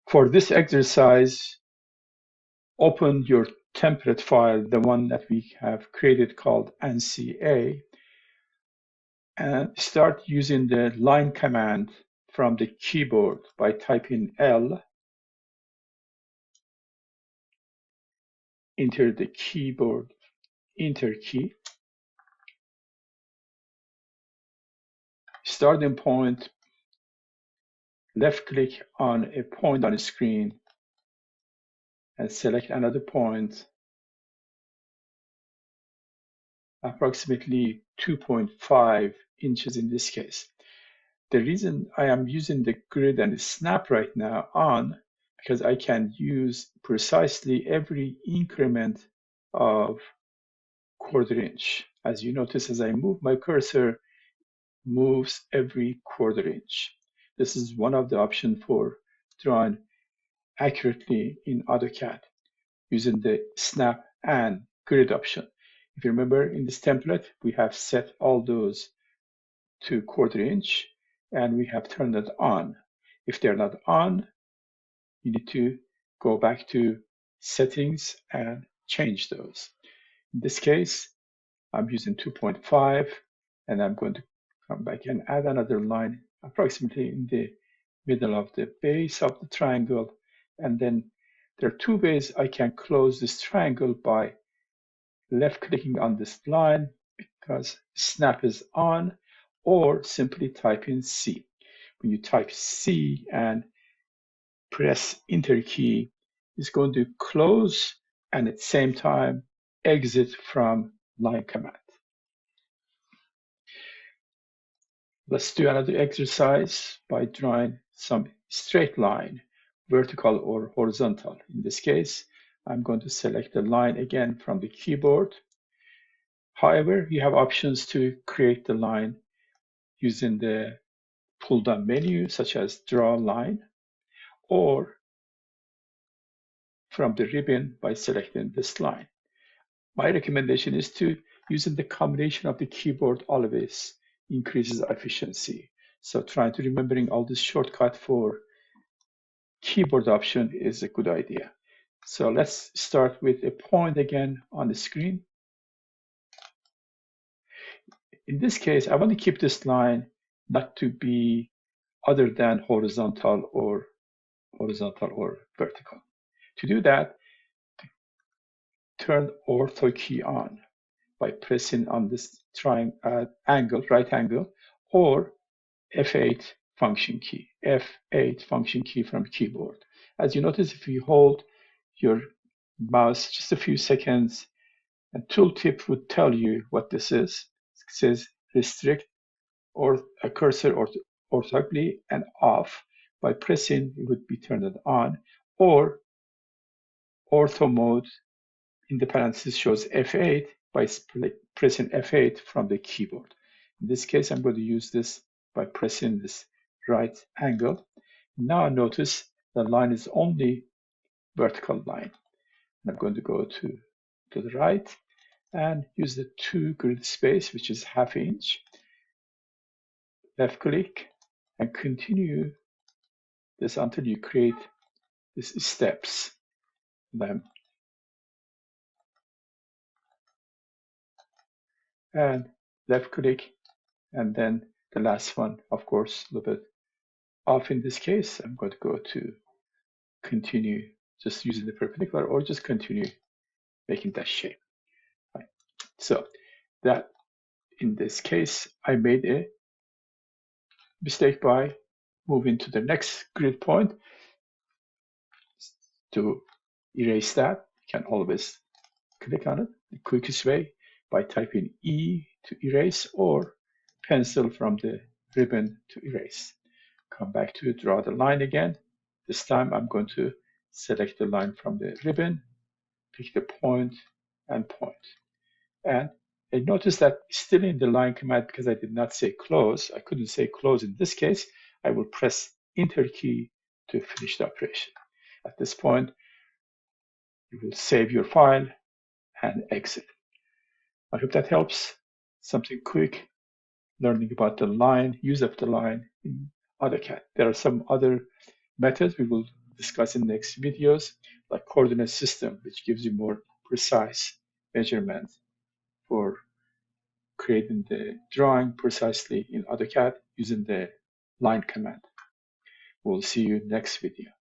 For this exercise, open your template file, the one that we have created called NCA, and start using the line command from the keyboard by typing L, enter the keyboard enter key, starting point, left click on a point on the screen and select another point approximately 2.5 inches in this case. The reason I am using the grid and the snap right now on, because I can use precisely every increment of quarter inch. As you notice, as I move, my cursor moves every quarter inch. This is one of the options for drawing accurately in AutoCAD using the snap and grid option. If you remember, in this template, we have set all those to quarter inch and we have turned it on. If they're not on, you need to go back to settings and change those. In this case, I'm using 2.5 and I'm going to come back and add another line approximately in the middle of the base of the triangle. And then there are two ways I can close this triangle: by left clicking on this line because snap is on, or simply type in C. When you type C and press enter key, it's going to close and at the same time exit from line command. Let's do another exercise by drawing some straight line, vertical or horizontal. In this case, I'm going to select the line again from the keyboard. However, you have options to create the line using the pull-down menu, such as Draw Line, or from the ribbon by selecting this line. My recommendation is to using the combination of the keyboard always increases efficiency. So trying to remembering all this shortcut for keyboard option is a good idea. So let's start with a point again on the screen. In this case, I want to keep this line not to be other than horizontal or vertical. To do that, turn Ortho key on by pressing on this right angle, or F8 function key, F8 function key from keyboard. As you notice, if you hold your mouse just a few seconds, a tooltip would tell you what this is. It says restrict or a cursor orthogonally and off. By pressing, it would be turned on, or ortho mode in the parentheses shows F8 by pressing F8 from the keyboard. In this case, I'm going to use this by pressing this right angle. Now notice the line is only vertical line. And I'm going to go to the right and use the 2 grid space, which is ½ inch. Left click and continue this until you create these steps. Then and left click, and then the last one, of course, a little bit off in this case. I'm going to go to continue, just using the perpendicular, or just continue making that shape. Right. So that in this case, I made a mistake by moving to the next grid point. To erase that, you can always click on it the quickest way by typing E to erase, or pencil from the ribbon to erase. Come back to draw the line again. This time I'm going to select the line from the ribbon, pick the point and point. And I notice that still in the line command, because I did not say close, I couldn't say close in this case. I will press enter key to finish the operation. At this point, you will save your file and exit. I hope that helps. Something quick, learning about the line, use of the line in AutoCAD. There are some other methods we will discuss in next videos, like coordinate system, which gives you more precise measurement for creating the drawing precisely in AutoCAD using the line command. We'll see you next video.